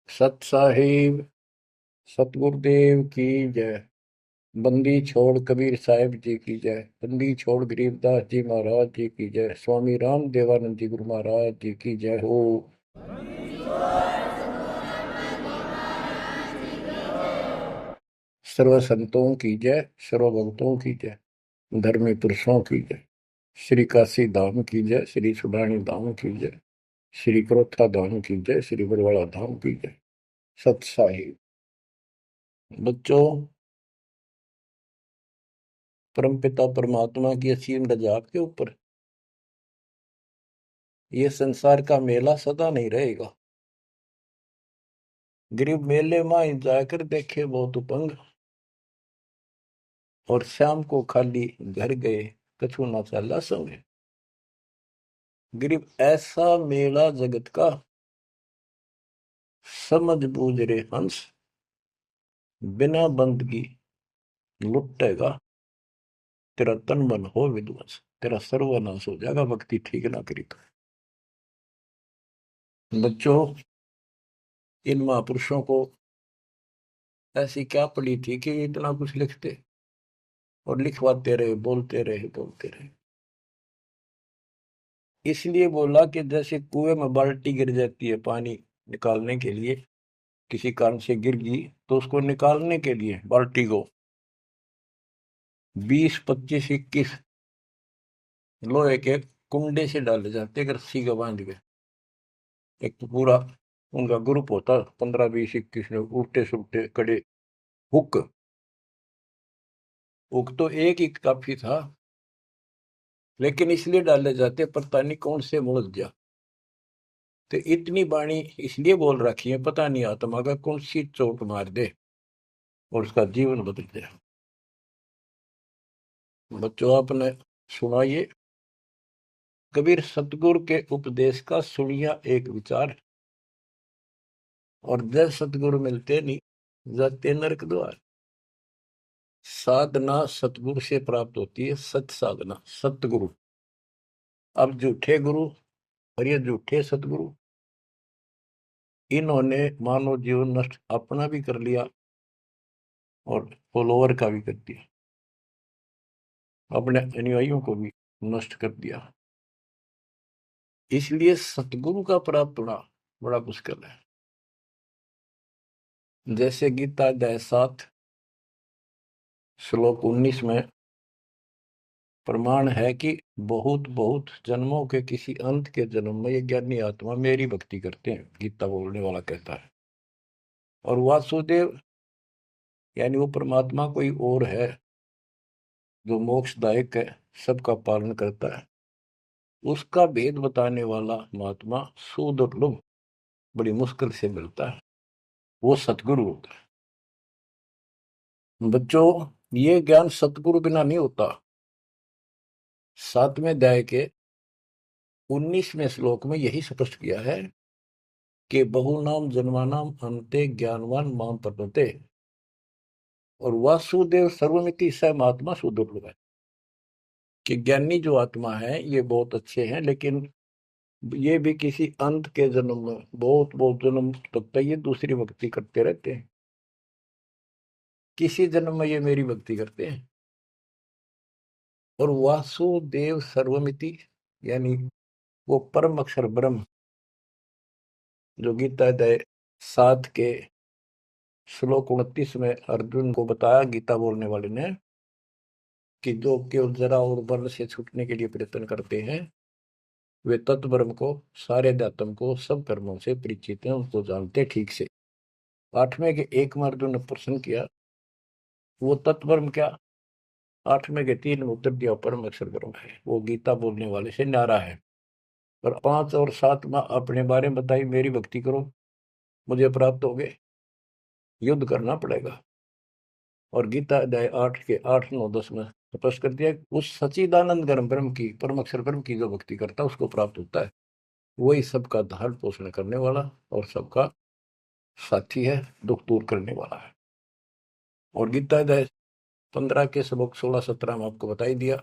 सत साहिब सतगुरुदेव की जय। बंदी छोड़ कबीर साहिब जी की जय। बंदी छोड़ गरीबदास जी महाराज जी की जय। स्वामी राम देवानंद जी गुरु महाराज जी की जय हो। सर्व संतों की जय, सर्व भक्तों की जय, धर्मी पुरुषों की जय। श्री काशी धाम की जय, श्री सुडानी धाम की जय, श्री क्रोथा धाम की जय, श्री बरवाड़ा धाम की जय। सत साहिब बच्चों, परमपिता परमात्मा की असीम रजा आपके ऊपर। ये संसार का मेला सदा नहीं रहेगा। गरीब मेले में जाकर देखे बहुत उपंग, और शाम को खाली घर गए कछु ना चला संग। गरीब ऐसा मेला जगत का, समझ बूझ रे हंस, बिना बंदगी लुटेगा, तेरा तन मन हो विध्वंस, तेरा सर्वनाश हो जाएगा भक्ति ठीक ना करी तो। बच्चों, इन महापुरुषों को ऐसी क्या पड़ी थी कि इतना कुछ लिखते और लिखवाते रहे, बोलते रहे बोलते रहे। इसलिए बोला कि जैसे कुएं में बाल्टी गिर जाती है पानी निकालने के लिए, किसी कारण से गिर गई, तो उसको निकालने के लिए बाल्टी को 20, 25, 21 लोहे के कुंडे से डाले जाते, अगर रस्सी का बांध के। एक तो पूरा उनका ग्रुप होता, 15, 20, 21 लोग, उल्टे सुलटे कड़े। हुक हुक तो एक ही काफी था, लेकिन इसलिए डाले जाते पता नहीं कौन से मुड़ जा। तो इतनी बाणी इसलिए बोल रखी है, पता नहीं आत्मा का कौन सी चोट मार दे और उसका जीवन बदल जाए। बच्चों, आपने सुना ये कबीर सतगुरु के उपदेश का सुनिया एक विचार, और जब सतगुरु मिलते नहीं जाते नरक द्वार। साधना सतगुरु से प्राप्त होती है, सत साधना सतगुरु। अब झूठे गुरु और ये झूठे सतगुरु, इन्होंने मानव जीवन नष्ट अपना भी कर लिया और फॉलोअर का भी कर दिया, अपने अनुयायियों को भी नष्ट कर दिया। इसलिए सतगुरु का प्राप्त होना बड़ा मुश्किल है। जैसे गीता अध्याय 7 श्लोक 19 में प्रमाण है कि बहुत बहुत जन्मों के किसी अंत के जन्म में ये ज्ञानी आत्मा मेरी भक्ति करते हैं, गीता बोलने वाला कहता है। और वासुदेव यानी वो परमात्मा कोई और है जो मोक्षदायक है, सबका पालन करता है। उसका भेद बताने वाला महात्मा सुदुर्लभ, बड़ी मुश्किल से मिलता है, वो सतगुरु होता है। बच्चों, ये ज्ञान सतगुरु बिना नहीं होता। 7वें अध्याय के 19वें श्लोक में यही स्पष्ट किया है कि बहुनाम जन्मानाम अंते ज्ञानवान माम प्रपद्यते। और वासुदेव सर्वमिति स महात्मा सुदुर्लभ है, कि ज्ञानी जो आत्मा है ये बहुत अच्छे हैं, लेकिन ये भी किसी अंत के जन्म में बहुत बहुत जन्म तक तो ये दूसरी भक्ति करते रहते हैं, किसी जन्म में ये मेरी भक्ति करते हैं। और वासुदेव सर्वमिति यानी वो परम अक्षर ब्रह्म, जो गीता अध्याय 7 के श्लोक 29 में अर्जुन को बताया गीता बोलने वाले ने, कि जो केवल जरा और बल से छूटने के लिए प्रयत्न करते हैं, वे तत्ब्रह्म को, सारे अध्यात्म को, सब कर्मों से परिचित हैं, उनको जानते ठीक से। 8वें के 1 में अर्जुन ने प्रश्न किया, वो तत्ब्रह्म क्या? 8वें के 3 में उत्तर दिया, परम अक्षर ब्रह्म है, वो गीता बोलने वाले से न्यारा है। और 5 और 7 में अपने बारे में बताई, मेरी भक्ति करो मुझे प्राप्त हो गए, युद्ध करना पड़ेगा। और गीता अध्याय 8 के 8, 9, 10 में स्पष्ट कर दिया, उस सच्चिदानंद ब्रह्म की, परम अक्षर ब्रह्म की जो भक्ति करता है उसको प्राप्त होता है। वही सबका धारण पोषण करने वाला और सबका साथी है, दुख दूर करने वाला है। और गीता अध्याय 15 के श्लोक 16, 17 में आपको बताई दिया।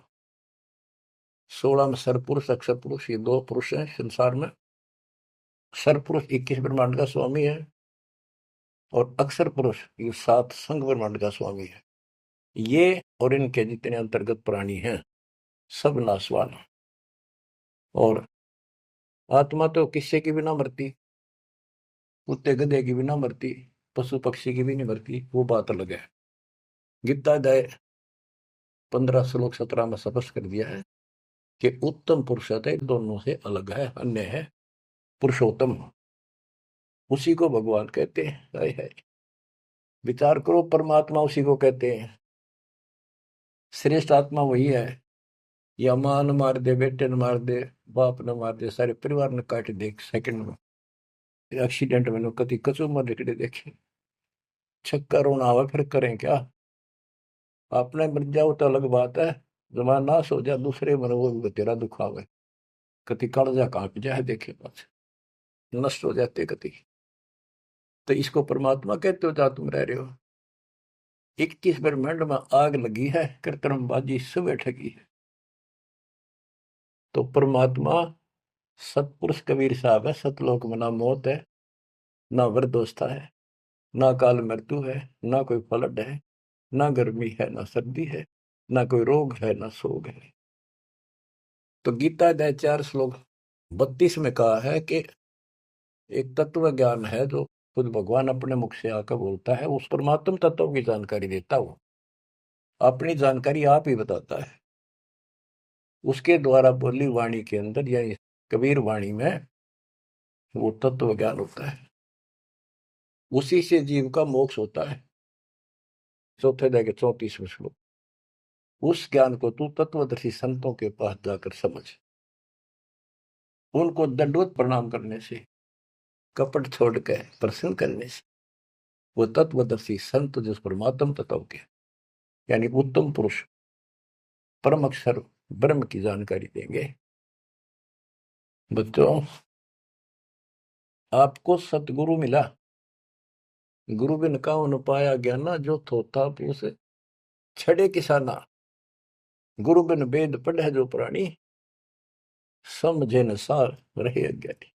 16 में सरपुरुष अक्षर पुरुष, ये 2 पुरुष हैं संसार में। सरपुरुष 21 ब्रह्मांड का स्वामी है, और अक्षर पुरुष ये 7 संघ ब्रह्मांड का स्वामी है। ये और इनके जितने अंतर्गत प्राणी हैं सब नाशवान। और आत्मा तो किससे की भी ना मरती, कुत्ते गधे की भी ना मरती, पशु पक्षी की भी नहीं मरती, वो बात अलग है। गीता अध्याय 15 श्लोक 17 में स्पष्ट कर दिया है कि उत्तम पुरुष है दोनों से अलग है, अन्य है पुरुषोत्तम, उसी को भगवान कहते हैं। हाय हाय, विचार करो, परमात्मा उसी को कहते हैं। श्रेष्ठ आत्मा वही है। या मां न मार दे, बेटे न मार दे, बाप न मार दे, सारे परिवार ने काट दे एक सेकंड में। एक्सीडेंट में कति कचू मर निकले देखे, छक्का रोना आवा, फिर करें क्या। आपने मर जाओ तो अलग बात है, जमाना नाश हो जाए दूसरे मर वो भी तेरा दुख आवे, कति कालजा काट जाए देखे पास, नष्ट हो जाते कति। तो इसको परमात्मा कहते हो जहां तुम रह रहे हो। 21 ब्रह्मांड में आग लगी है, कृत्रिमबाजी सब ठगी है। तो परमात्मा सतपुरुष कबीर साहब है। सतलोक में ना मौत है, ना वृद्धोस्था है, ना काल मृत्यु है, ना कोई फ्लड है, ना गर्मी है, ना सर्दी है, ना कोई रोग है, ना शोक है। तो गीता अध्याय 4 श्लोक 32 में कहा है कि एक तत्व ज्ञान है जो खुद भगवान अपने मुख से आकर बोलता है, उस परमात्म तत्व की जानकारी देता हो, अपनी जानकारी आप ही बताता है। उसके द्वारा बोली वाणी के अंदर यानी कबीर वाणी में वो तत्व ज्ञान होता है, उसी से जीव का मोक्ष होता है। चौथे अध्याय के 34वें श्लोक। उस ज्ञान को तू तत्वदर्शी संतों के पास जाकर समझ, उनको दंडवत प्रणाम करने से, कपट छोड़ के प्रसन्न करने से वो तत्वदर्शी संत जिस परमात्म तत्व के यानी उत्तम पुरुष परम अक्षर ब्रह्म की जानकारी देंगे। बच्चों, आपको सतगुरु मिला, गुरु बिन काहू न पाया ज्ञाना, जो थोथा पूस छड़े किसाना, गुरु बिन वेद पढ़े जो प्राणी, समझे न सार रहे अज्ञानी।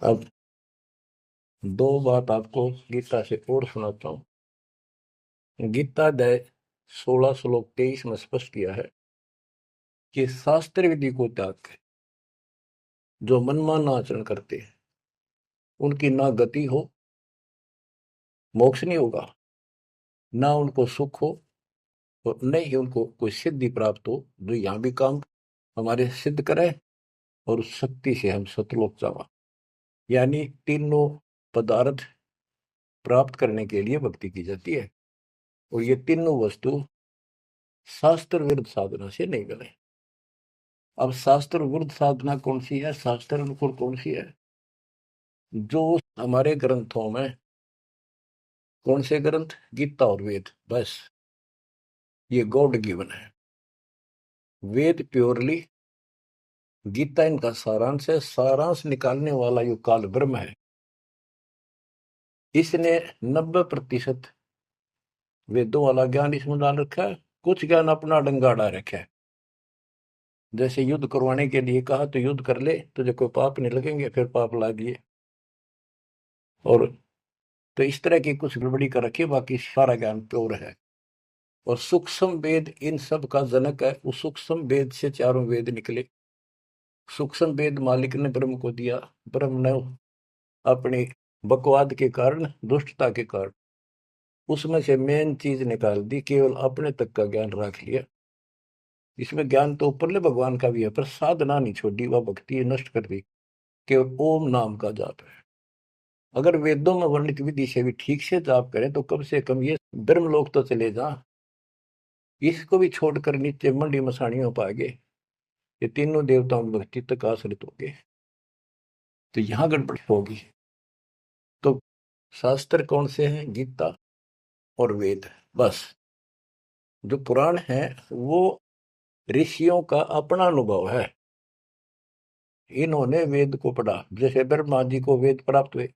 अब 2 बात आपको गीता से और सुनाता हूं। गीता अध्याय 16 श्लोक 23 में स्पष्ट किया है कि शास्त्र विधि को त्याग कर जो मनमाना आचरण करते हैं उनकी ना गति हो, मोक्ष नहीं होगा, ना उनको सुख हो, और न ही उनको कोई सिद्धि प्राप्त हो जो यहाँ भी काम हमारे सिद्ध करे और उस शक्ति से हम सतलोक जावा। यानी तीनों पदार्थ प्राप्त करने के लिए भक्ति की जाती है, और ये तीनों वस्तु शास्त्र विरुद्ध साधना से नहीं मिले। अब शास्त्र विरुद्ध साधना कौन सी है, शास्त्र अनुकूल कौन सी है? जो हमारे ग्रंथों में, कौन से ग्रंथ? गीता और वेद, बस ये गॉड गिवन है। वेद प्योरली, गीता इनका सारांश है। सारांश निकालने वाला यो काल ब्रह्म है। इसने 90% वेदों वाला ज्ञान इसमें डाल रखा है, कुछ ज्ञान अपना डंगाड़ा रखा है। जैसे युद्ध करवाने के लिए कहा तो युद्ध कर ले, तुझे कोई पाप नहीं लगेंगे, फिर पाप ला दिए। और तो इस तरह की कुछ गड़बड़ी कर रखी, बाकी सारा ज्ञान प्योर है। और सूक्ष्म वेद इन सब का जनक है। उस सूक्ष्म वेद से चारों वेद निकले। सूक्ष्म वेद मालिक ने ब्रह्म को दिया, ब्रह्म ने अपनी बकवाद के कारण, दुष्टता के कारण उसमें से मेन चीज निकाल दी, केवल अपने तक का ज्ञान रख लिया। इसमें ज्ञान तो ऊपरले भगवान का भी है, पर साधना नहीं छोड़ी, वह भक्ति नष्ट कर दी। केवल ओम नाम का जाप है। अगर वेदों में वर्णित विधि से भी ठीक से जाप करें तो कम से कम ये ब्रह्मलोक तो चले जा। इसको भी छोड़कर नीचे मंडी मसाणी हो पाएंगे, ये तीनों देवताओं में भक्ति तक आश्रित होंगे, तो यहां गड़बड़ी होगी। तो शास्त्र कौन से हैं? गीता और वेद, बस। जो पुराण है वो ऋषियों का अपना अनुभव है। इन्होंने वेद को पढ़ा, जैसे ब्रह्मा जी को वेद प्राप्त हुए।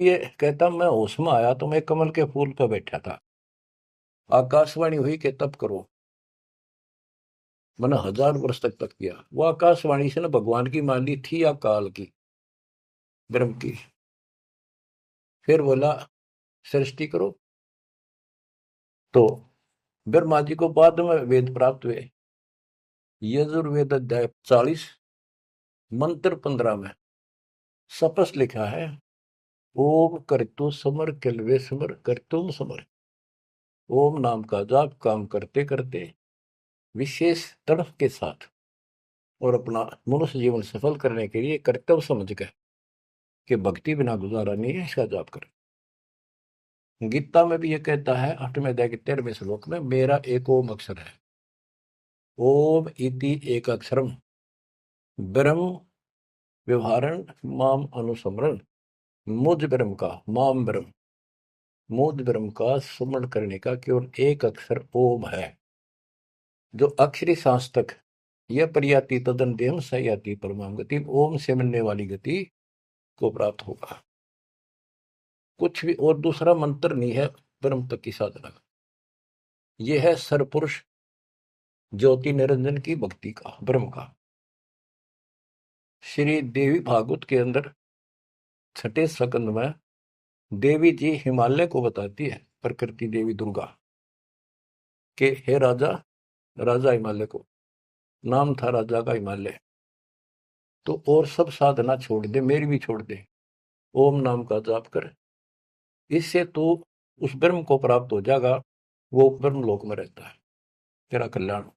ये कहता मैं होश में आया तो मैं कमल के फूल पर बैठा था, आकाशवाणी हुई कि तप करो। मैंने 1000 वर्ष तक तप किया। वो आकाशवाणी से ना भगवान की मान ली थी या काल की, ब्रह्म की। फिर बोला सृष्टि करो। तो ब्रह्मा जी को बाद में वेद प्राप्त हुए। यजुर्वेद अध्याय 40 मंत्र 15 में स्पष्ट लिखा है, ओम करतु समर किलवे समर करतुम समर। ओम नाम का जाप काम करते करते विशेष तड़फ के साथ और अपना मनुष्य जीवन सफल करने के लिए कर्तव्य समझ कर कि भक्ति बिना गुजारा नहीं है, इसका जाप करें। गीता में भी ये कहता है 8वें अध्याय के 13वें श्लोक में, मेरा एक ओम अक्षर है। ओम इति एक अक्षरम ब्रह्म व्यवहारण माम अनुसमरण। मुझ ब्रह्म का माम ब्रह्म, मुझ ब्रह्म का स्मरण करने का केवल एक अक्षर ओम है। जो अक्षरी सांस्तक यह प्रयाति तदन देहम सयाति परमाम गति, ओम से मिलने वाली गति को प्राप्त होगा। कुछ भी और दूसरा मंत्र नहीं है ब्रह्म तक की साधना का। यह है सरपुरुष ज्योति निरंजन की भक्ति का, ब्रह्म का। श्री देवी भागवत के अंदर 6ठे स्कंद में देवी जी हिमालय को बताती है, प्रकृति देवी दुर्गा के, हे राजा, राजा हिमालय को नाम था राजा का हिमालय, तो और सब साधना छोड़ दे, मेरी भी छोड़ दे, ओम नाम का जाप कर, इससे तो उस ब्रह्म को प्राप्त हो जाएगा। वो ब्रह्म लोक में रहता है, तेरा कल्याण।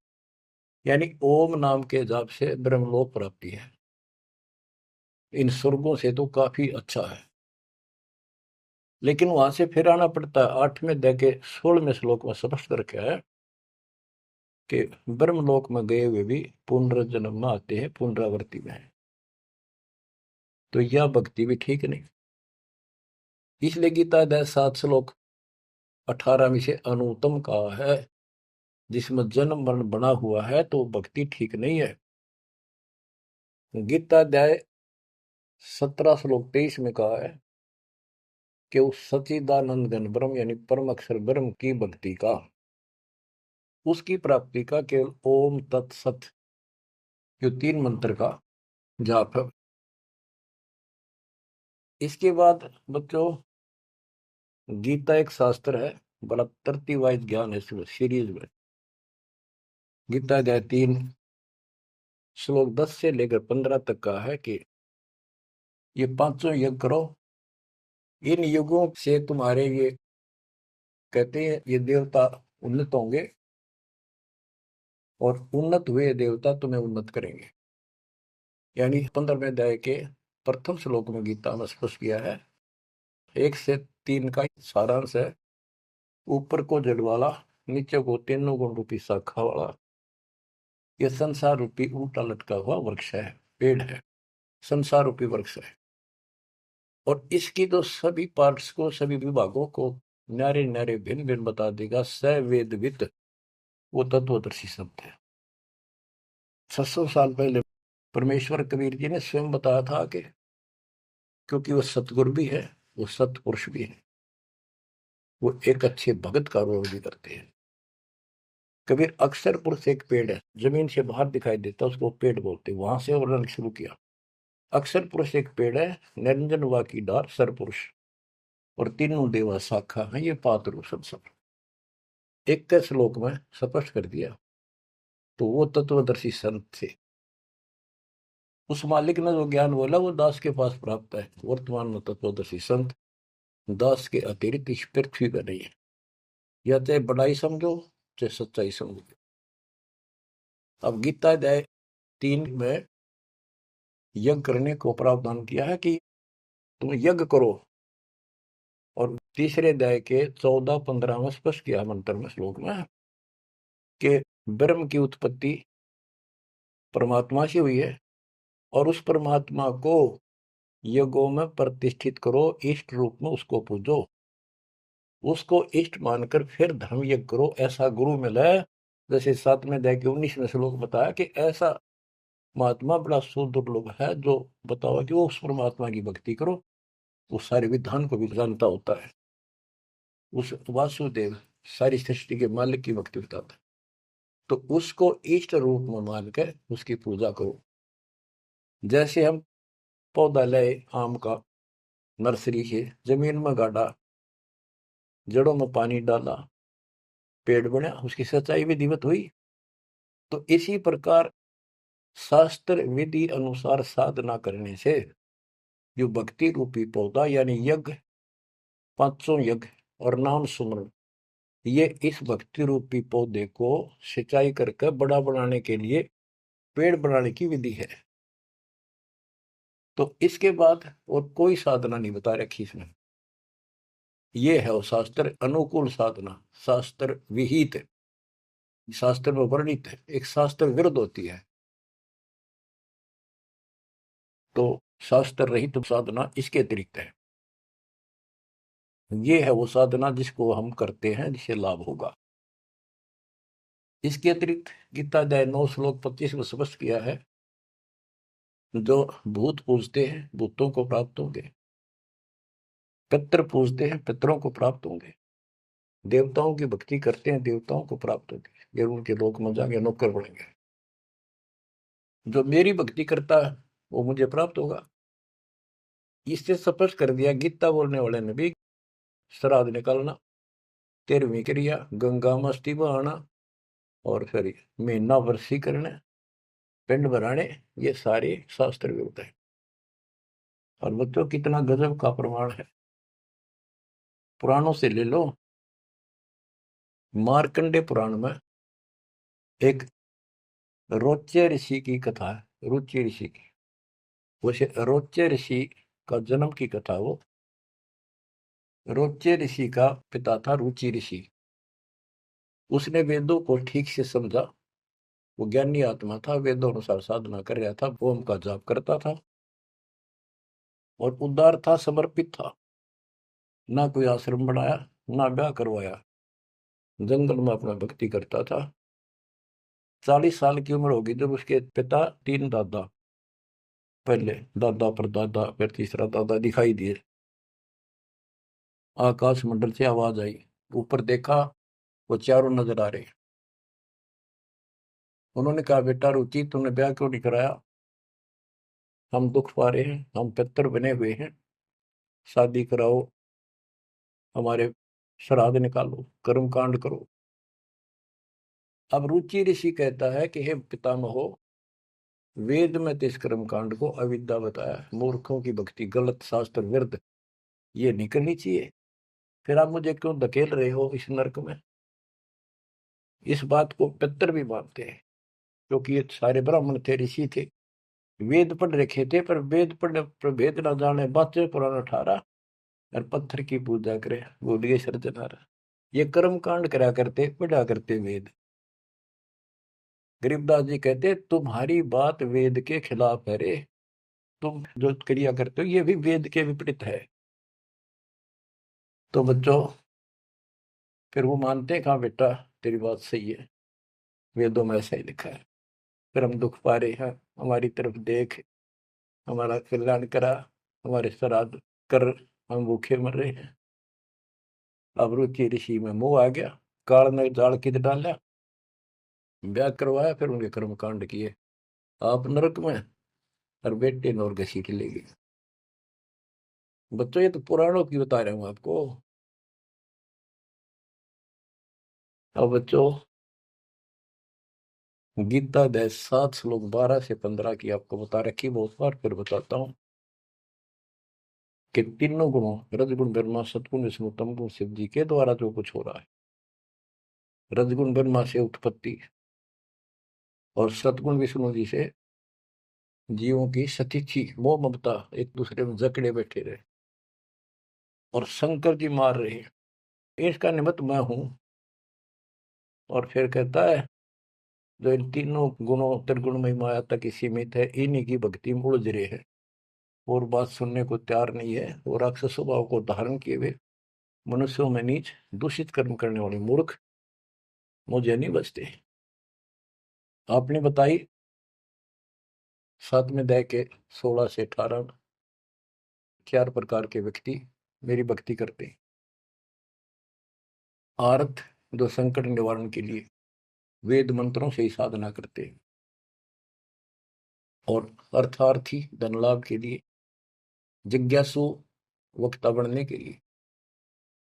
यानी ओम नाम के जाप से ब्रह्मलोक प्राप्ति है। इन स्वर्गों से तो काफी अच्छा है, लेकिन वहां से फिर आना पड़ता है। 8वें अध्याय के 16वें श्लोक में स्पष्ट रखा है कि ब्रह्मलोक में गए हुए भी पुनर्जन्म में आते हैं, पुनरावृत्ति में है। तो यह भक्ति भी ठीक नहीं। इसलिए गीता अध्याय 7 श्लोक 18 से अनुत्तम कहा है, जिसमें जन्म मरण बना हुआ है तो भक्ति ठीक नहीं है। गीता अध्याय 17 श्लोक 23 में कहा है कि उस सच्चिदानंद घन ब्रह्म यानी परम अक्षर ब्रह्म की भक्ति का, उसकी प्राप्ति का केवल ओम तत्सत जो 3 मंत्र का जाप है। इसके बाद बच्चों, गीता एक शास्त्र है, बड़ा तरतीब ज्ञान है सीरीज में। गीता अध्याय 3 श्लोक 10 से लेकर 15 तक का है कि ये 5 यज्ञ करो, इन युगों से तुम्हारे ये कहते हैं ये देवता उन्नत होंगे और उन्नत हुए देवता तुम्हें उन्नत करेंगे। यानी 15वें अध्याय के प्रथम श्लोक में गीता में स्पष्ट किया है। 1 से 3 का सारांश है, ऊपर को जड़ वाला, नीचे को तीनों गुण रूपी शाखा वाला, यह संसार रूपी उल्टा लटका हुआ वृक्ष है, पेड़ है, संसार रूपी वृक्ष है। और इसकी तो सभी पार्ट्स को, सभी विभागों को न्यारे न्यारे भिन्न भिन्न बता देगा सवेदवित वो तत्वदर्शी शब्द है। 600 साल पहले परमेश्वर कबीर जी ने स्वयं बताया था कि क्योंकि वो सतगुरु भी है, वो सतपुरुष भी है, वो एक अच्छे भगत का रोल भी करते हैं। कबीर अक्षर पुरुष एक पेड़ है, जमीन से बाहर दिखाई देता, उसको पेड़ बोलते, वहां से वर्णन शुरू किया। अक्षर पुरुष एक पेड़ है, निरंजन वा की डार सर पुरुष, और तीनों देवा शाखा है, ये पात्र संसार। 21 श्लोक में स्पष्ट कर दिया। तो वो तत्वदर्शी संत थे, उस मालिक ने जो ज्ञान बोला वो दास के पास प्राप्त है। वर्तमान में तत्वदर्शी संत दास के अतिरिक्त इस पृथ्वी पर नहीं है, या चाहे बड़ाई समझो चाहे सच्चाई समझो। अब गीता अध्याय 3 में यज्ञ करने को प्रावधान किया है कि तुम यज्ञ करो, और तीसरे अध्याय के 14-15 में स्पष्ट किया मंत्र में श्लोक में कि ब्रह्म की उत्पत्ति परमात्मा से हुई है, और उस परमात्मा को यज्ञों में प्रतिष्ठित करो, इष्ट रूप में उसको पूजो, उसको इष्ट मानकर फिर धर्म यज्ञ करो। ऐसा गुरु मिला है, जैसे 7वें अध्याय के 19वें श्लोक बताया कि ऐसा महात्मा बड़ा सुदुर्लभ है जो बताओ कि वो उस परमात्मा की भक्ति करो, वो सारे विधान को भी जानता होता है, उस वासुदेव सारी सृष्टि के मालिक की भक्ति बताता है। तो उसको इष्ट रूप में मानकर उसकी पूजा करो। जैसे हम पौधा लाए आम का, नर्सरी से जमीन में गाड़ा, जड़ों में पानी डाला, पेड़ बना, उसकी सच्चाई विधिवत हुई। तो इसी प्रकार शास्त्र विधि अनुसार साधना करने से जो भक्ति रूपी पौधा यानी यज्ञ, पांचों यज्ञ और नाम सुमरण, ये इस भक्ति रूपी पौधे को सिंचाई करके बड़ा बनाने के लिए पेड़ बनाने की विधि है। तो इसके बाद और कोई साधना नहीं बता रखी इसमें। ये है वो शास्त्र अनुकूल साधना, शास्त्र विहित, शास्त्र में वर्णित है, एक शास्त्र विरुद्ध होती है। तो शास्त्र रहित साधना इसके अतिरिक्त है। ये है वो साधना जिसको हम करते हैं, जिससे लाभ होगा। इसके अतिरिक्त गीता अध्याय 9 श्लोक 25 में स्पष्ट किया है, जो भूत पूजते हैं भूतों को प्राप्त होंगे, पितृ पूजते हैं पितरों को प्राप्त होंगे, देवताओं की भक्ति करते हैं देवताओं को प्राप्त होंगे, ये उनके लोक में जाएंगे, नौकर बनेंगे। जो मेरी भक्ति करता है वो मुझे प्राप्त होगा। इससे स्पष्ट कर दिया गीता बोलने वाले ने भी, श्राद्ध निकालना, 13वीं क्रिया, गंगा मस्ती बहाना, और फिर महीना वर्षी करना, पिंड भराने, ये सारे शास्त्र विरुद्ध है। और बच्चों कितना गजब का प्रमाण है, पुराणों से ले लो। मार्कंडे पुराण में एक रोच्य ऋषि की कथा है, रुचि ऋषि की। वैसे रोच्य ऋषि का जन्म की कथा वो, रोच्य ऋषि का पिता था रुचि ऋषि। उसने वेदों को ठीक से समझा, वो ज्ञानी आत्मा था, वेदों अनुसार साधना कर रहा था, ओम का जाप करता था और उदार था, समर्पित था। ना कोई आश्रम बनाया, ना ब्याह करवाया, जंगल में अपना भक्ति करता था। 40 साल की उम्र होगी जब उसके पिता, 3 दादा, पहले दादा पर दादा फिर तीसरा दादा दिखाई दिए। आकाश मंडल से आवाज आई, ऊपर देखा, वो चारों नजर आ रहे। उन्होंने कहा, बेटा रुचि तुमने ब्याह क्यों नहीं कराया, हम दुख पा रहे हैं, हम पितर बने हुए हैं, शादी कराओ, हमारे श्राद्ध निकालो, कर्म कांड करो। अब रुचि ऋषि कहता है कि हे पितामहो, वेद में तो इस कर्म कांड को अविद्या बताया, मूर्खों की भक्ति, गलत, शास्त्र विरुद्ध, ये नहीं करनी चाहिए। फिर आप मुझे क्यों धकेल रहे हो इस नरक में। इस बात को पितर भी मानते हैं, क्योंकि ये सारे ब्राह्मण थे, ऋषि थे, वेद पढ़ रखे थे, पर वेद पढ़ भेद ना जाने, बातें पुराना ठारा और पत्थर की पूजा करे, बोलिए सर्जनारा। ये कर्म कांड करा करते, पढ़ा करते वेद। गरीबदास जी कहते, तुम्हारी बात वेद के खिलाफ है रे, तुम जो क्रिया करते हो ये भी वेद के विपरीत है। तो बच्चों फिर वो मानते हैं, कहा बेटा तेरी बात सही है, वेदों में ऐसा ही लिखा है, फिर हम दुख पा रहे हैं, हमारी तरफ देख, हमारा कल्याण करा, हमारे श्राद्ध कर, हम भूखे मर रहे हैं। अब रुचि ऋषि में मोह आ गया, काल ने जाल किद डाला, ब्याह करवाया, फिर उनके कर्म कांड किए, आप नरक में और बेटे नौर घसीट ले गए। बच्चों ये तो पुराणों की बता रहा हूं आपको। अब बच्चों गीता अध्याय 7 श्लोक 12 से 15 की आपको बता रखी बहुत बार, फिर बताता हूं कि तीनों गुणों, रजगुण ब्रह्मा, सतगुण विष्णु, तमगुण शिव जी के द्वारा जो कुछ हो रहा है। रजगुण ब्रह्मा से उत्पत्ति और सतगुण विष्णु जी से जीवों की सतीथी, मोह ममता, एक दूसरे में जकड़े बैठे रहे, और शंकर जी मार रहे हैं, इसका निमित्त मैं हूं। और फिर कहता है, जो इन तीनों गुणों त्रिगुणमय माया तक सीमित है, इन्हीं की भक्ति में उलझ रहे हैं, और बात सुनने को तैयार नहीं है, और राक्षस स्वभाव को धारण किए हुए मनुष्यों में नीच दूषित कर्म करने वाले मूर्ख मुझे नहीं बचते। आपने बताई 7वें अध्याय के 16 से 18 4 प्रकार के व्यक्ति मेरी भक्ति करते हैं। आर्थ, जो संकट निवारण के लिए वेद मंत्रों से ही साधना करते हैं, और अर्थार्थी, धन लाभ के लिए, जिज्ञासु, वक्ता बनने के लिए,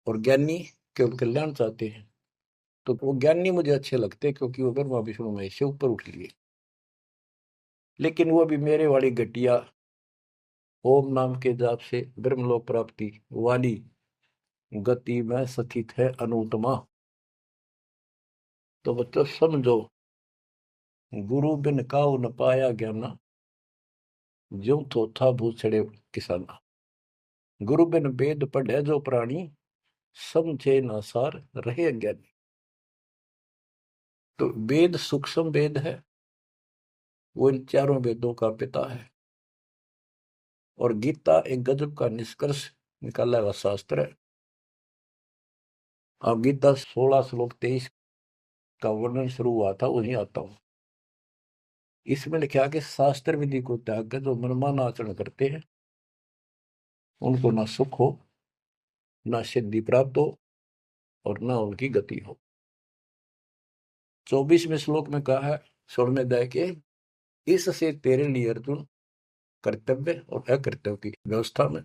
और ज्ञानी केवल कल्याण चाहते हैं। तो वो ज्ञानी मुझे अच्छे लगते हैं क्योंकि वो ब्रह्मा विष्णु महेश से ऊपर उठ लिए। लेकिन वो भी मेरे वाली घटिया ओम नाम के जाप से ब्रह्मलोक प्राप्ति वाली गति में स्थित है अनुत्तमा। तो बच्चों समझो, गुरु बिन काऊ न पाया ज्ञाना, ज्यों थोथा भूसड़े किसाना। गुरु बिन वेद पढ़े जो प्राणी, समझे न सार रहे अज्ञानी। तो वेद सूक्ष्म वेद है, वो इन चारों वेदों का पिता है। और गीता एक गजब का निष्कर्ष निकाला हुआ शास्त्र है। अब गीता 16 श्लोक 23 का वर्णन शुरू हुआ था, वहीं आता हूं। इसमें लिखा कि शास्त्र विधि को त्याग कर जो मनमाना आचरण करते हैं, उनको ना सुख हो, ना सिद्धि प्राप्त हो, और ना उनकी गति हो। 24वें श्लोक में कहा है 16वें अध्याय के, इससे तेरे लिए अर्जुन कर्तव्य और अकर्तव्य की व्यवस्था में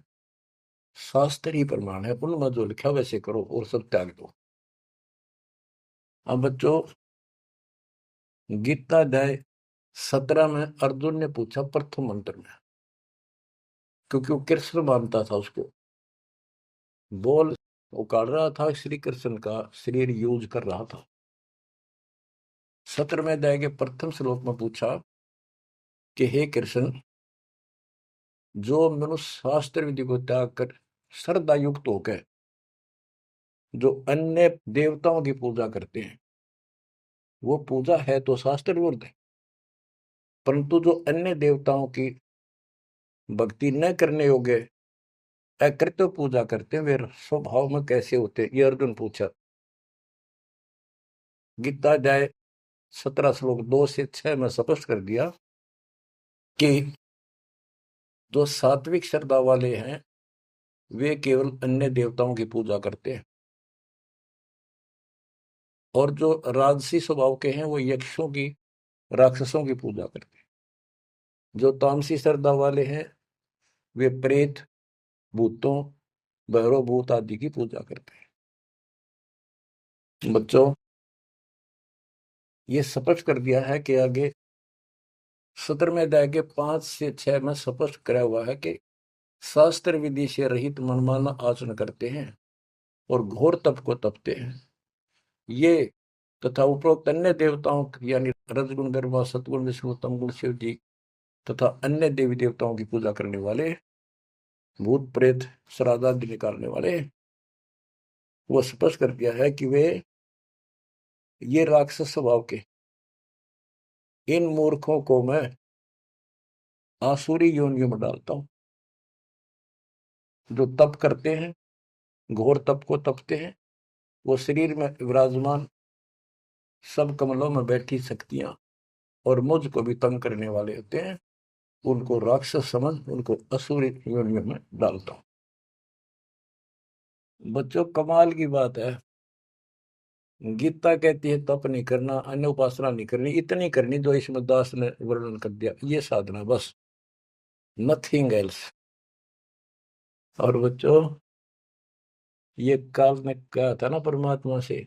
शास्त्र ही प्रमाण है, उनमें जो लिखा वैसे करो और सब त्याग दो। अब बच्चों, गीता अध्याय 17 में अर्जुन ने पूछा प्रथम मंत्र में, क्योंकि वो कृष्ण मानता था उसको, बोल उकाड़ रहा था, श्री कृष्ण का शरीर यूज कर रहा था। 17वें अध्याय के प्रथम श्लोक में पूछा कि हे कृष्ण, जो मनुष्य शास्त्र विधि को त्याग कर श्रद्धा युक्त होकर जो अन्य देवताओं की पूजा करते हैं, वो पूजा है तो शास्त्र विरुद्ध है। परंतु जो अन्य देवताओं की भक्ति न करने योग्य अकृत्य पूजा करते हैं, वे स्वभाव में कैसे होते हैं, ये अर्जुन पूछा। गीता अध्याय 17 श्लोक 2 से 6 में स्पष्ट कर दिया कि जो सात्विक श्रद्धा वाले हैं, वे केवल अन्य देवताओं की पूजा करते हैं, और जो राजसी स्वभाव के हैं, वो यक्षों की, राक्षसों की पूजा करते हैं। जो तामसी श्रद्धा वाले हैं, वे प्रेत, भूतों, भैरव भूत आदि की पूजा करते हैं। बच्चों, ये स्पष्ट कर दिया है कि आगे 17वें अध्याय के 5 से 6 में स्पष्ट कराया हुआ है कि शास्त्र विधि से रहित मनमाना आचरण करते हैं और घोर तप को तपते हैं, ये तथा उपरोक्त अन्य देवताओं यानी रजगुण, ब्रह्मा, सतगुण, विष्णु, तमगुण, शिव जी तथा अन्य देवी देवताओं की पूजा करने वाले, भूत प्रेत श्राद्ध आदि निकालने वाले, वो स्पष्ट कर दिया है कि वे ये राक्षस स्वभाव के इन मूर्खों को मैं आसुरी योनियों में डालता हूं। जो तप करते हैं, घोर तप को तपते हैं, वो शरीर में विराजमान सब कमलों में बैठी शक्तियां और मुझ को भी तंग करने वाले होते हैं, उनको राक्षस समझ उनको असुरी योनियों में डालता हूं। बच्चों, कमाल की बात है, गीता कहती है तप नहीं करना, अन्य उपासना नहीं करनी, इतनी करनी जो इसमें दास ने वर्णन कर दिया, ये साधना बस, नथिंग एल्स। और बच्चों, ये काल ने कहा था ना परमात्मा से,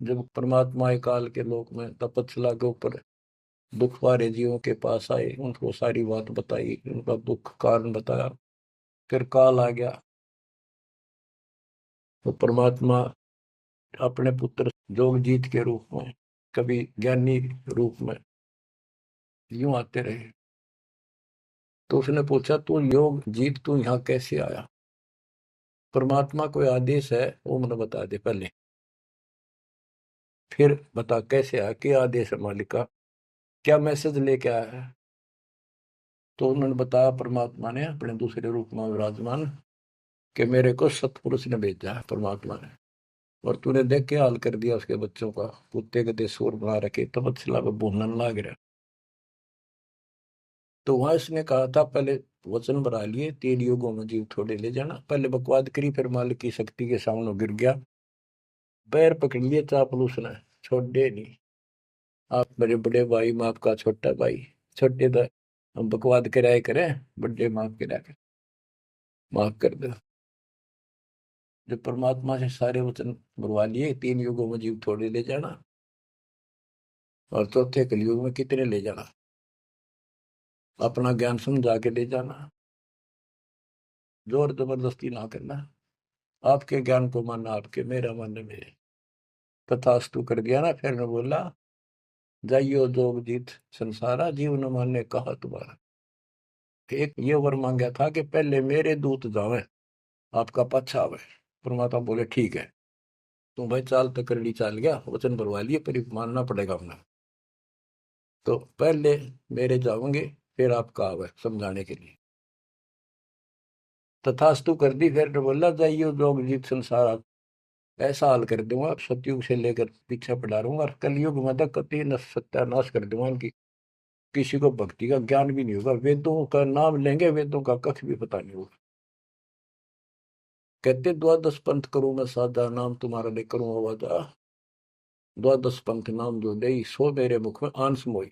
जब परमात्मा काल के लोक में तपस्या के ऊपर दुख वाले जीवों के पास आए, उनको सारी बात बताई, उनका दुख कारण बताया, फिर काल आ गया, तो परमात्मा अपने पुत्र जोगजीत के रूप में, कभी ज्ञानी रूप में यूं आते रहे। तो उसने पूछा, तू योग जीत, तू यहाँ कैसे आया? परमात्मा कोई आदेश है वो मुझे बता दे पहले, फिर बता कैसे आया, क्या आदेश है मालिक का, क्या मैसेज लेके आया है। तो उन्होंने बताया, परमात्मा ने अपने दूसरे रूप में विराजमान कि मेरे को सतपुरुष ने भेजा है परमात्मा ने, और तूने देख के हाल कर दिया उसके बच्चों का, कुत्ते गधे शोर बना रखे, तपस्या में भूनन लाग रहा। तो वहां इसने कहा था, पहले वचन बना लिए 3 युगों में जीव थोड़े ले जाना, पहले बकवाद करी, फिर मालिक की शक्ति के सामने गिर गया, पैर पकड़ लिए चापलूस ने, छोड़े नहीं। आप मेरे बड़े भाई, मैं आपका छोटा भाई, छोटे तो हम बकवाद कराए करें, बड़े माफ करा कर। माफ कर दे। जो परमात्मा से सारे वचन बुलवा लिए, 3 युगों में जीव थोड़े ले जाना, और चौथे कलयुग में कितने ले जाना, अपना ज्ञान समझा के ले जाना, जोर जबरदस्ती ना करना, आपके ज्ञान को मानना आपके, मेरा मानना मेरे। तथास्तु कर दिया ना। फिर ने बोला, जाइयो जोग जीत संसारा, जीव न माने कहा तुम्हारा। एक ये वर मांगा था कि पहले मेरे दूत जावे, आपका पक्ष आवे। परमात्मा बोले ठीक है, तुम भाई चाल तो करनी चाल गया, वचन भरवा लिए, पर मानना पड़ेगा अपना। तो पहले मेरे जाओगे, फिर आपका आवे समझाने के लिए। तथास्तु कर दी। फिर ने बोला, जाइयो जोग जीत संसारा, ऐसा हाल कर दूंगा सतयुग से लेकर पीछे पड़ा रहूंगा, और कलयुग में तो कति सत्यानाश कर दूंगा इनकी। किसी को भक्ति का ज्ञान भी नहीं होगा, वेदों का नाम लेंगे, वेदों का कख भी पता नहीं होगा। कहते द्वादश पंथ करूं मैं साधा, नाम तुम्हारा ले करूं आवाजा। द्वादश पंथ नाम जो ले, सो मेरे मुख में आंस मोई।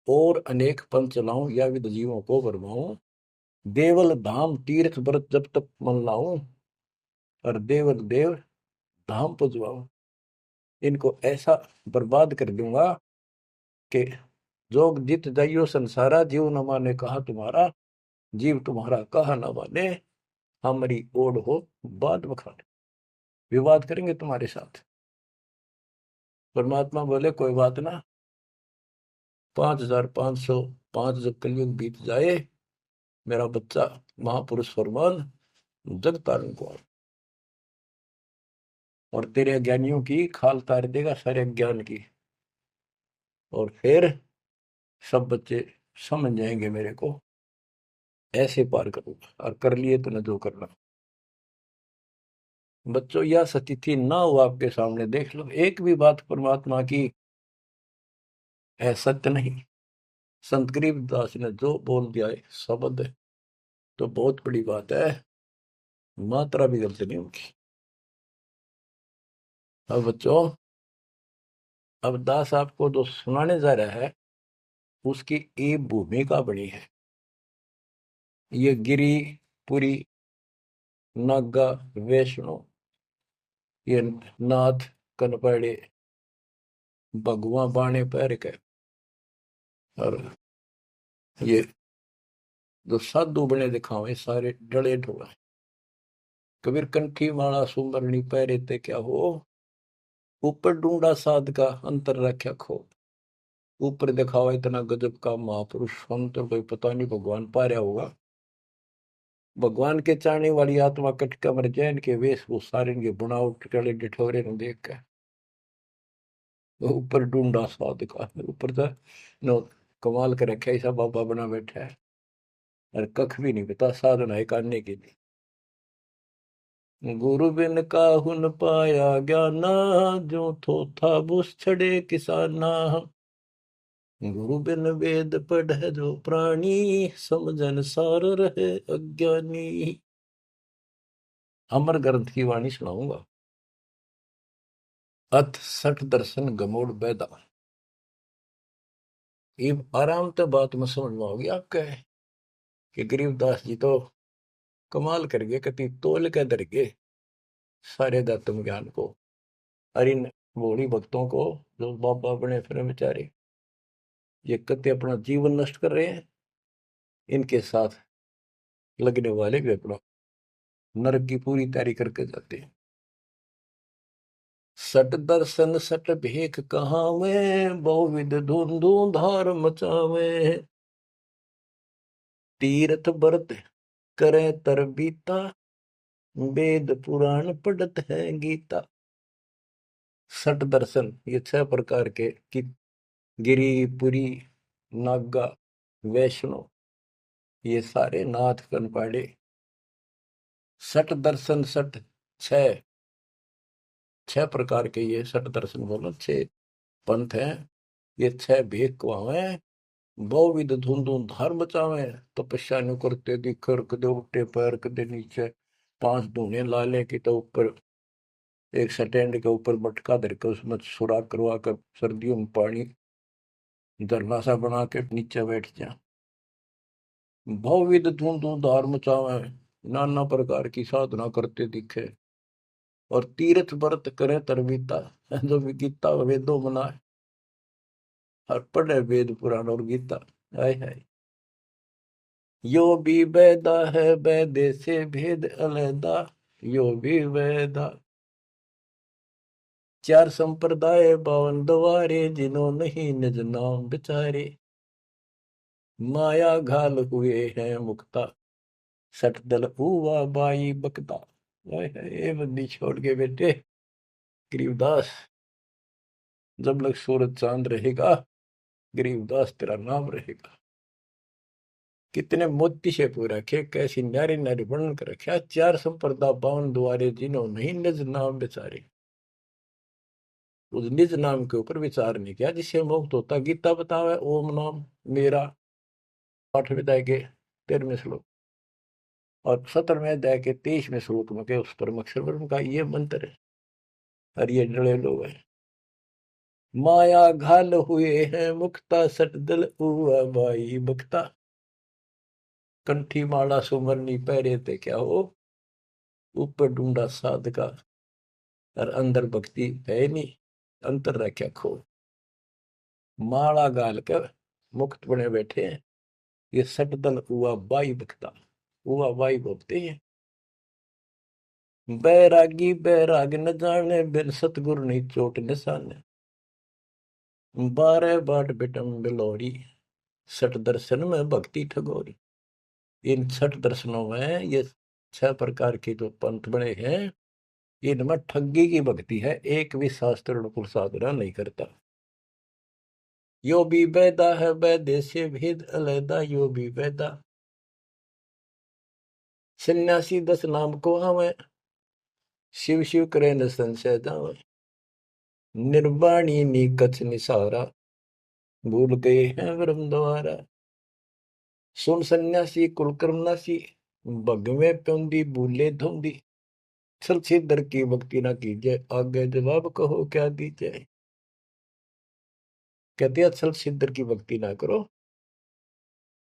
और अनेक पंथ चलाऊं, या विद जीवों को भरमाऊं। देवल धाम तीर्थ व्रत जब तक मन लाऊं, और देवल देव धाम पुजवाऊं। इनको ऐसा बर्बाद कर दूंगा कि जोग जित जाइयो संसारा, जीव न माने कहा तुम्हारा। जीव तुम्हारा कहा न माने, हमारी ओढ़ हो बात बखाने। विवाद करेंगे तुम्हारे साथ। परमात्मा बोले कोई बात ना, 5505 जब कलयुग बीत जाए, मेरा बच्चा महापुरुष फरमान जग तारण को, और तेरे ज्ञानियों की खाल तार देगा सारे ज्ञान की, और फिर सब बच्चे समझ जाएंगे मेरे को। ऐसे पार करूंगा, और कर लिए तो न जो करना। बच्चों, यह स्थिति ना हो आपके सामने, देख लो एक भी बात परमात्मा की है सत्य नहीं। संत गरीबदास ने जो बोल दिया है शब्द है, तो बहुत बड़ी बात है, मात्रा भी गलत नहीं उनकी। अब बच्चों, अब दास आपको जो सुनाने जा रहा है, उसकी एक भूमिका बनी है। ये गिरी पुरी, नागा, वैष्णो, ये नाथ, कनपड़े, भगवा बाणे पैर के, और ये जो साधु बने दिखावे सारे डले ढोले। कबीर कंठी माला सुमरनी पैरे ते क्या हो, ऊपर ढूंढा साध का अंतर रख्या खो। ऊपर दिखावा इतना गजब का महापुरुष, हम तो कोई पता नहीं भगवान पा रहा होगा। भगवान के चाहने वाली आत्मा कटका मर जैन के वेश वो सारे के बुनावट टले डिठोरे ने देख कर ऊपर ढूंढा साध का, ऊपर तो नो कमाल कर रखा, ऐसा बाबा बना बैठा है, और कख भी नहीं पता साधना है करने के लिए। गुरु बिन काहु न पाया ज्ञाना, जो थो था बुस छड़े किसाना। गुरु बिन वेद पढ़े जो प्राणी, समझन सार रहे अज्ञानी। अमर ग्रंथ की वाणी सुनाऊंगा। अथ सठ दर्शन गमोड़ बैदा। ये आराम तो बात में समझ में होगी आपका है कि गरीबदास जी तो कमाल कर गए, कति तोल के दर गए सारे दत्तम ज्ञान को, और इन भोली भक्तों को जो बाबा बने फिर बेचारे ये कति अपना जीवन नष्ट कर रहे हैं, इनके साथ लगने वाले भी अपना नरक की पूरी तैयारी करके जाते हैं। सट दर्शन सट भेख कहावे, बहुविध धुंधु धार मचावे। तीर्थ व्रत करे तर बीता, वेद पुराण पढ़त है गीता। सट दर्शन ये 6 प्रकार के कि गिरी पुरी, नागा, वैष्णो, ये सारे नाथ कनपाड़े। सट दर्शन सट, छह 6 प्रकार के ये सट दर्शन बोलो, 6 पंथ हैं। ये 6 भेद कुआवे, बहुविध धुंधु धार बचावे। तपस्या नु करते दिखर, कदे उठे पैर कदे नीचे, 5 धूने ला ले कि तो ऊपर एक स्टैंड के ऊपर मटका धर के उसमें सुराख करवा कर सर्दियों में पानी धरना सा बना के नीचे बैठ जा। बहुविध धुंधु धार मचावे, नाना प्रकार की साधना करते दिखे, और तीर्थ व्रत करे तरवीता, जो भी गीता वेदों बनाए और पढ़े वेद पुराण और गीता। हाय हाय। यो भी वेदा है, वेदे से भेद अलैदा, यो भी वेदा। चार संप्रदाय बावन द्वारे, जिन्हों नहीं निज नाम बिचारे, माया घाल हुए हैं मुक्ता, सठ दल हुआ बाई बकता। हाय हाय, ये बंदी छोड़ के बेटे गरीबदास, जब लग सूरज चांद रहेगा गरीबदास तेरा नाम रहेगा। कितने मोती से पूरा रखे, कैसी न्यारी न्यारी वर्णन कर रखा। चार संप्रदा बावन द्वारे, जिन्हों नहीं निज नाम बेचारे। उस निज नाम के ऊपर विचार नहीं किया जिससे मुक्त होता। गीता बतावे ओम नाम मेरा, 8वें अध्याय के 13वें श्लोक, और 17वें अध्याय के 23वें श्लोक में के उस परम अक्षर ब्रह्म का ये मंत्र है। और ये डले लोग हैं, माया घाल हुए हैं मुक्ता, सट दल हुआ भाई बख्ता। कंठी माला सुमरनी पहरे थे क्या हो, ऊपर ढूंढा साध का, और अंदर भक्ति है नहीं, अंतर रख्या खो। माला गाल कर मुक्त बने बैठे हैं, ये सट दल हुआ बाई बख्ता। हुआ बाई बोलते हैं। बैरागी बैराग न जाने, बिन सतगुरु नहीं चोट निशाने। 12 बाट बिटम बिलोरी, सठ दर्शन में भक्ति ठगोरी। इन 6 दर्शनों में ये 6 प्रकार के जो पंथ बने हैं, इनमें ठगी की भक्ति है, एक भी शास्त्र अनुकूल साधना नहीं करता। यो भी वेदा है, वेदे से भेद अलैदा, यो भी वेदा। सन्यासी 10 नाम को हमें, शिव शिव करे न संशय जावे। निर्वाणी नी कछ निसारा, भूल गए हैं ब्रह्म द्वारा। सुन सन्यासी कुलकर्म नासी, भगवे प्योंदी भूले धोंदी। छल छीदर की भक्ति ना कीजिए, आगे जवाब कहो क्या दीजिए। कहते हैं छल छीदर की भक्ति ना करो।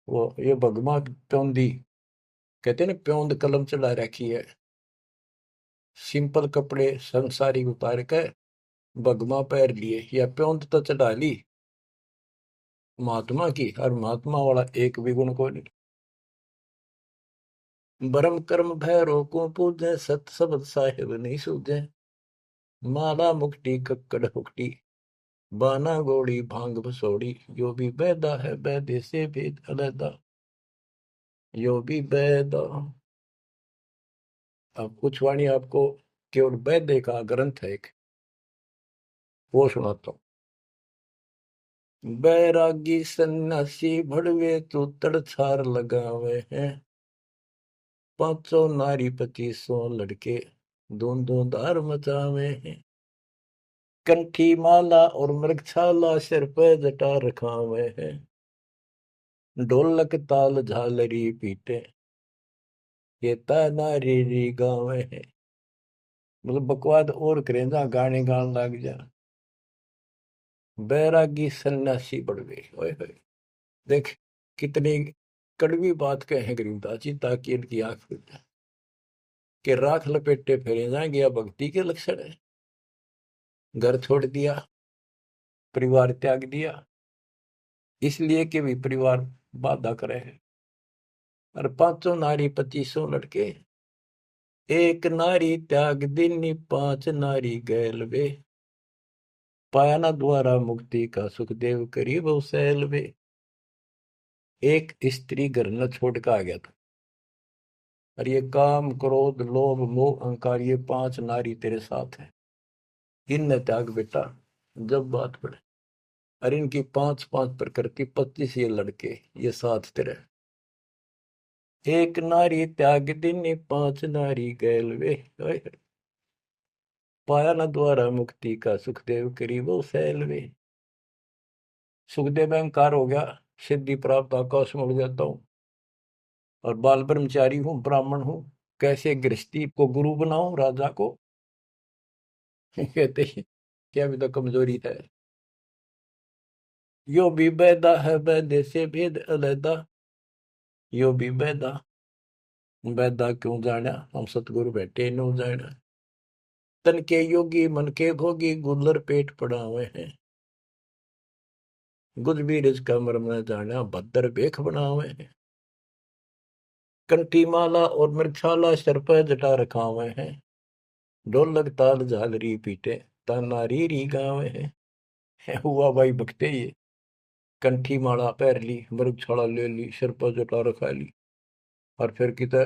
वो ये भगवा प्योंदी कहते हैं ना, प्योंद कलम चढ़ा रखी है, सिंपल कपड़े संसारी उतार के भगवा पैर लिए, या प्योंद तो चढ़ा ली महात्मा की, और महात्मा वाला एक भी गुण को नहीं। बरम कर्म भैरो को पूजे, सत शब्द साहिब नहीं सूझे। माला मुक्ति कक्कड़ हुक्टी, बाना गोड़ी भांग भसोड़ी। यो भी बैदा है, बैदे से भेद अलैदा, यो भी बैदा। अब कुछ वाणी आपको केवल बैदे का ग्रंथ है एक, वो सुनाता हूँ। बैरागी सन्यासी भड़वे, तो तड़छार लगावे हैं। 500 नारी 2500 लड़के, दोनों धार मचावे हैं। कंठी माला और मृगछाला, सिर पे जटा रखावे हैं। ढोलक ताल झालरी पीटे, ये ताना री री गावे हैं। मतलब बकवाद और करें जहाँ गाने गान लग जा। बैरागी सन्यासी बढ़वे, ओए होए। देख कितनी कड़वी बात कहे गरीबदास जी, ताकि इनकी आंख खुल जाए कि राख लपेटे फेरे जाएंगे, या भक्ति के लक्षण है। घर छोड़ दिया, परिवार त्याग दिया, इसलिए कि भी परिवार बाधा करे है। और 500 नारी 2500 लड़के, एक नारी त्याग दीनी, 5 नारी गैल वे। पाया ना द्वारा मुक्ति का, सुखदेव करीब सैल वे। एक स्त्री घर न छोड़ के आ गया था, और ये काम क्रोध लोभ मोह अहंकार, ये 5 नारी तेरे साथ है, इन त्याग बेटा। जब बात पड़े, और इनकी 5-5 प्रकृति, 25 ये लड़के, ये साथ तेरे। एक नारी त्याग दीनी, 5 नारी गैल वे। पाया न द्वारा मुक्ति का, सुखदेव करीब सैल वे। सुखदेव अहंकार हो गया, सिद्धि प्राप्त, आकाश में उड़ जाता हूँ, और बाल ब्रह्मचारी हूँ, ब्राह्मण हूँ, कैसे गृहस्थी को गुरु बनाऊं राजा को। कहते हैं क्या भी तो कमजोरी है। यो भी बैदा है, बैदे से भेद अलैदा, यो भी बैदा। बैदा क्यों जाना हम सतगुरु बैठे नो जाना। तन के योगी मन के भोगी गुल्लर पेट पड़ावे हैं। गुज भी रिज का मरम न जाना भद्र बेख बनावे हैं। कंठी माला और मृक्षाला सर पर जटा रखावे हैं। ढोलक ताल झालरी पीटे तानारी री गावे हैं। हुआ भाई भक्ते ये कंठी माला पहर ली मृगशाला ले ली सिर पर जटा रखा ली और फिर किता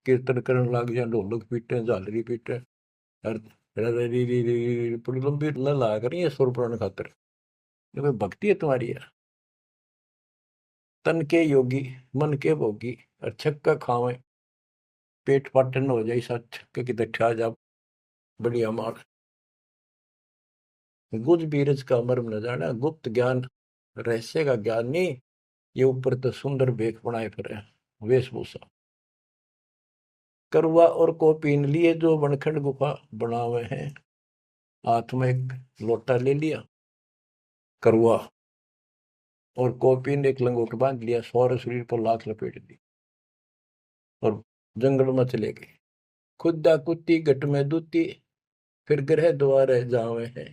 कीर्तन करने लग गया ढोलक पीटे झालरी पीटे और पूरी लंबी ला कर ये सुर पुराण खातर ये कोई भक्ति है तुम्हारी यार। तन के योगी मन के भोगी और छक्का खावे पेट पाटन हो जाए सा छक्के की दठा जा बढ़िया मार। गुज बीरज का मर्म न जाना गुप्त ज्ञान रहस्य का ज्ञान नहीं ये ऊपर तो सुंदर भेख बनाए फिर वेशभूषा। करुआ और को पीन लिए जो बनखंड गुफा बनावे हैं। हाथ में एक लोटा ले लिया करुआ और कोपीन एक लंगोट बांध लिया सौर शरीर पर लाख लपेट दी और जंगल में चले गए। खुदा कुत्ती घट में दूती फिर ग्रह द्वार जावे हैं।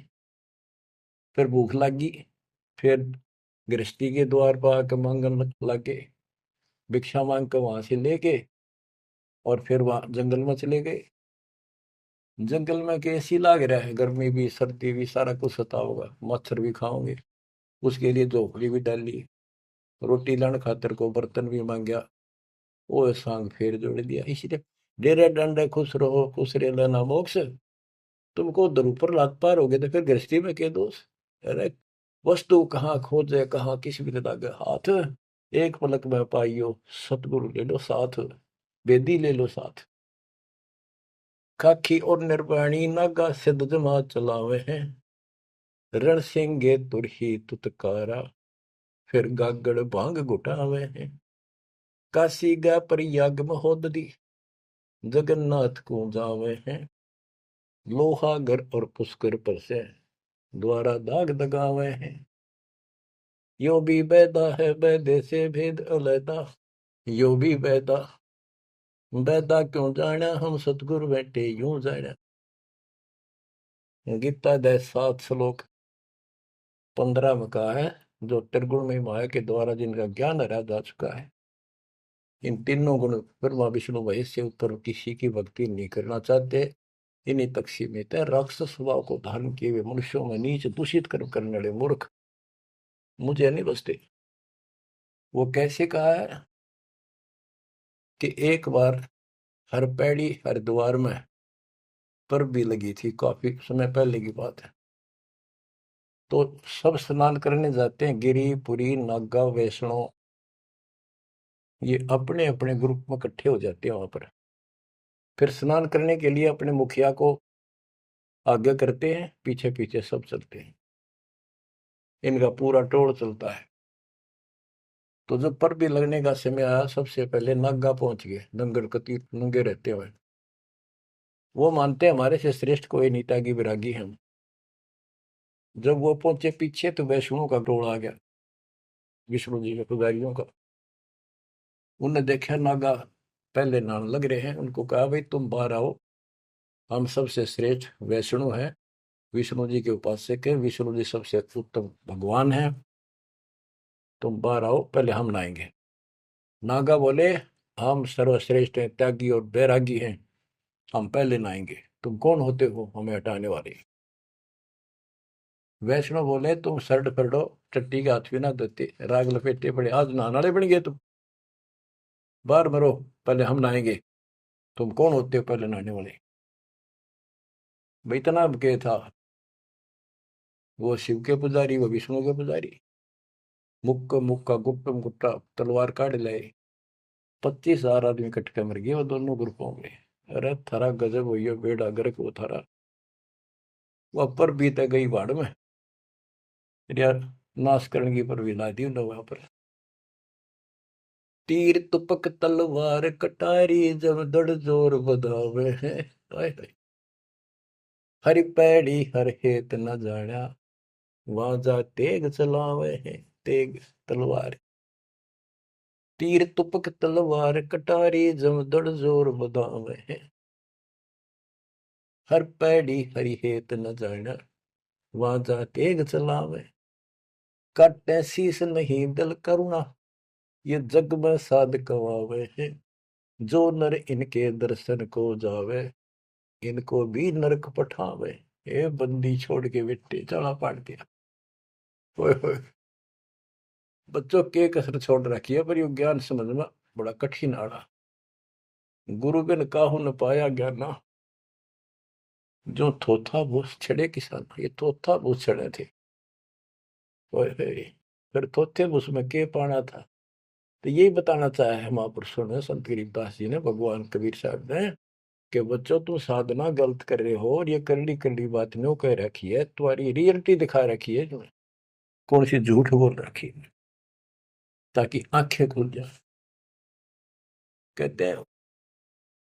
फिर भूख लगी फिर गृहस्थी के द्वार पर आकर मांगन लगे भिक्षा मांग कर वहां से लेके और फिर वहां जंगल में चले गए। जंगल में कैसी लाग रहा है गर्मी भी सर्दी भी सारा कुछ सता होगा मच्छर भी खाओगे उसके लिए झोपड़ी भी डाली रोटी लाने खातर को बर्तन भी मांगया वो सांग फेर जोड़ दिया इसलिए डेरे डंडे खुश रहो खुश रे लेना मोक्ष। तुमको उधर ऊपर लात पार हो गए तो फिर गृहस्थी में क्या दोष। अरे वस्तु कहाँ खोजे कहाँ किस भी लगे हाथ एक पलक में पाइयो सतगुरु ले लो साथ बेदी ले लो साथ। खाखी और निर्वाणी नागा सिद्ध जमा चलावे हैं। रण सिंगे तुरही तुतकारा फिर गागड़ भांग घुटावे हैं। काशी गा पर याग महोदरी जगन्नाथ को जावे हैं। लोहागर और पुष्कर पर से द्वारा दाग दगावे हैं। यो भी बैदा है बैदे से भेद अलैदा यो भी बैदा बैदा क्यों जाना हम सतगुरु बैठे यूं जाना। गीता दे 7 श्लोक 15 में कहा है जो त्रिगुण में माया के द्वारा जिनका ज्ञान हरा जा चुका है। इन तीनों गुण ब्रह्मा विष्णु महेश से ऊपर किसी की भक्ति नहीं करना चाहते। इन्हीं तक सीमित है। राक्षस स्वभाव को धारण किए हुए मनुष्यों में नीच दूषित कर्म करने वाले मूर्ख मुझे नहीं बसते। वो कैसे कहा है कि एक बार हर पैड़ी हरिद्वार में पर भी लगी थी काफी समय पहले की बात है। तो सब स्नान करने जाते हैं गिरी पुरी नागा वैष्णो ये अपने अपने ग्रुप में इकट्ठे हो जाते हैं वहां पर। फिर स्नान करने के लिए अपने मुखिया को आगे करते हैं पीछे पीछे सब चलते हैं। इनका पूरा टोल चलता है। तो जब पर भी लगने का समय आया सबसे पहले नागा पहुंच गए नंगर कती नंगे रहते हुए। वो मानते हमारे से श्रेष्ठ कोई नीता की विरागी हम। जब वो पहुंचे पीछे तो वैष्णो का टोल आ गया विष्णु जी के पुजारियों का। उन्हें देखा नागा पहले नान लग रहे हैं उनको कहा भाई तुम बाहर आओ हम सबसे श्रेष्ठ वैष्णु हैं विष्णु जी के उपासक है विष्णु जी सबसे उत्तम भगवान है तुम बाहर आओ पहले हम नहाएंगे। नागा बोले हम सर्वश्रेष्ठ हैं त्यागी और बैरागी हैं हम पहले नहाएंगे तुम कौन होते हो हमें हटाने वाले। वैष्णव बोले तुम शर्ट फरडो टट्टी के हाथ भी ना देते राग लपेटे पड़े आज नहाने बन गए तुम बाहर मरो पहले हम नहाएंगे तुम कौन होते हो पहले नहाने वाले। भाई इतना के था वो शिव के पुजारी वो विष्णु के पुजारी। मुक्का मुक्का गुप्तम गुप्ता तलवार काट लाए 25,000 आदमी इकट्ठे मर गए वो दोनों ग्रुपों में। अरे थारा गजब हुई बेड़ा गर्क वो थारा वो पर बीते गई बाढ़ में यार नाश करने की पर भी ला दी उन्होंने वहां पर। तीर तुपक तलवार कटारी जब दड़ जोर बधावे हैं। हाय हाय हरि पैड़ी हर हेत न जाना वहां जा तेग चलावे हैं तेग तलवार। तीर तुपक तलवार कटारी जमदड़ जोर बदावे है। हर पैड़ी हरि हेत न जाना वहां जा तेग चलावे। काटे शीस नहीं दल करुणा ये जग में साध कवावे है। जो नर इनके दर्शन को जावे इनको भी नरक पठावे। ए बंदी छोड़ के बेटे चला पाट दिया। ओए होए, बच्चों के कसर छोड़ रखी है पर ये ज्ञान समझना बड़ा कठिन आड़ा। गुरु बिन काहू न पाया ज्ञाना जो थोथा भूस छड़े किसान। ये थोथा भूस छड़े थे। ओए होए, फिर थोथे भूस में के पाना था। तो यही बताना चाहे है महापुरुषों ने, संत गरीबदास जी ने, भगवान कबीर साहब ने, कि बच्चों तुम साधना गलत कर रहे हो और ये करड़ी करड़ी बात नो कह रखी है, तुम्हारी रियलिटी दिखा रखी है तुम्हें, कौन सी झूठ बोल रखी है, ताकि आंखें खुल जाए। कहते हैं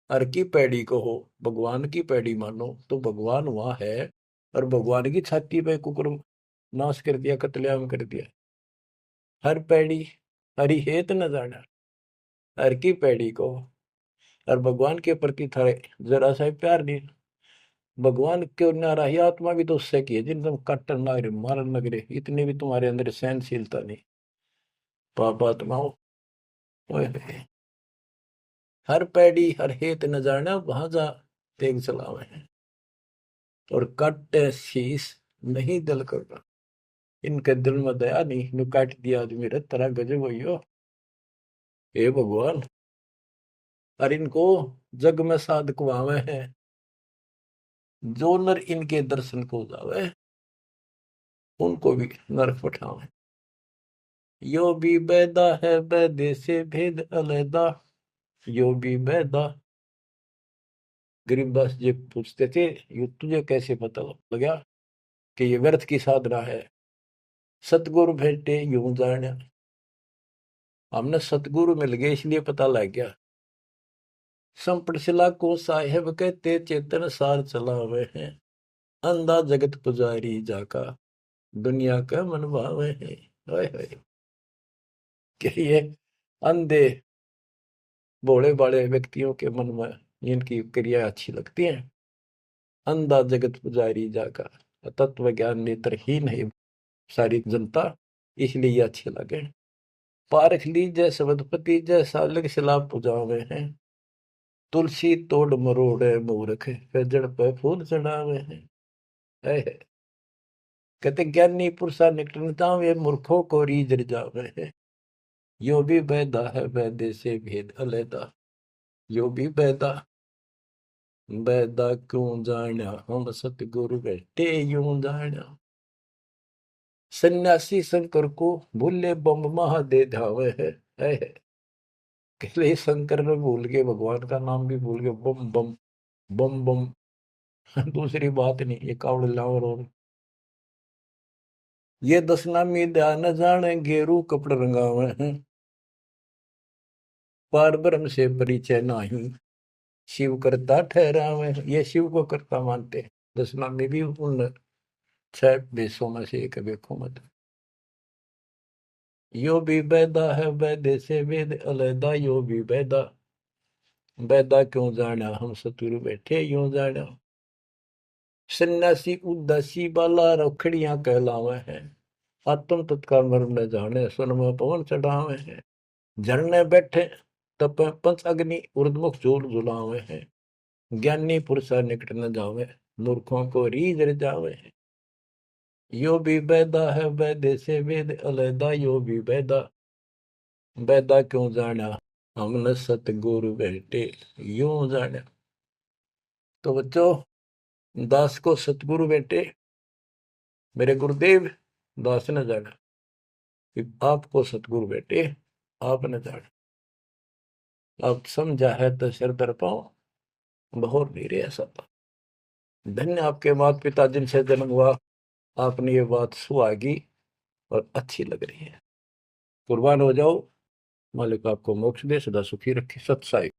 हर की पैड़ी को हो भगवान की पैड़ी मानो तो भगवान वहां है, और भगवान की छाती पे कुकुर नाश कर दिया, कत्लेआम कर दिया। हर पैड़ी हरि हेत न जाना, हर की पैड़ी को, और भगवान के प्रति थारे जरा सा प्यार नहीं। भगवान के नारा ही आत्मा भी तो उससे की है जिन तुम काटन लग रहे मारन लग रहे, इतनी भी तुम्हारे अंदर सहनशीलता नहीं। पाप आत्माओं, ओए होए, हर पैड़ी हर हेत न जाना वहां जा तेग चलावे हैं। और काटे शीस नहीं दिल करना, इनके दिल में दया नहीं, नु काट दिया आदमी रे तरह गजब हो। हे भगवान, और इनको जग में साधक वावे हैं। जो नर इनके दर्शन को जावे उनको भी नरक पठावे। यो भी बैदा है बैदे से भेद अलैदा। यो भी बैदा। गरीबदास जी पूछते थे ये तुझे कैसे पता लगा कि ये व्यर्थ की साधना है। सतगुरु भेटे यूं जाने, हमने सतगुरु मिल गए इसलिए पता लग गया। संपट शिला को साहेब कहते चेतन सार चलावे हैं। अंधा जगत पुजारी जाका दुनिया का मन भावे है। हाय हाय, कि ये अंधे भोले भाले व्यक्तियों के मन में इनकी क्रिया अच्छी लगती है। अंधा जगत पुजारी जाका, तत्व ज्ञान नेत्रहीन है सारी जनता, इसलिए ये अच्छे लगे। पारख लीजय सबदपति जैसा लग सलाब पुजावे हैं। तुलसी तोड़ मरोड़े मूर्ख फिर जड़ पे फूल चढ़ावे हैं। कहते ज्ञानी पुरुषा निकटता वे मूर्खों को रीझ जावे है। यो भी बैदा है बैदे से भेद अलैदा। यो भी बैदा, बैदा क्यों जाना हम सतगुरु बैठे यूं जाना। सन्यासी शंकर को भूले बम महा दे धावे है। कहले शंकर ने भूल के भगवान का नाम भी भूल के बम बम बम बम। दूसरी बात नहीं, ये कावड़ लावर। और ये दस नामी ध्यान जाने गेरू कपड़ रंगावे हैं। पार ब्रह्म से परिचय नाही शिव करता ठहरावे। ये शिव को करता मानते। दस नामी भी उन 6 बेसों में से एक बेखो मत। यो भी बैदा है बैदे से वेद अलैदा। यो भी बैदा, बैदा क्यों जाना हम सतुरु बैठे यूं जाना। सन्यासी उदासी बाला रखड़ियां कहलावे हैं। आत्म तत्काल मर्म न जाने सुन में पवन चढ़ावे हैं। झरने बैठे तप पंच अग्नि उर्दमुख झूल झुलावे हैं। ज्ञानी पुरुषा निकट न जावे मूर्खों को रीझ जावे हैं। यो भी बैदा है बैदे से वेद अलैदा। यो भी बैदा, बैदा क्यों जाना हमने सतगुरु बैठे यूं जाना। तो बच्चों, दास को सतगुरु बैठे मेरे गुरुदेव दास ने जाना कि आपको सतगुरु बैठे आपने जाना। आप समझा है तो सिर दर पाओ बहुत नहीं रे ऐसा। धन्य आपके माता पिता जिनसे जन्म हुआ, आपने ये बात सुहागी और अच्छी लग रही है। कुर्बान हो जाओ। मालिक आपको मोक्ष दे, सदा सुखी रखे। सत्साई।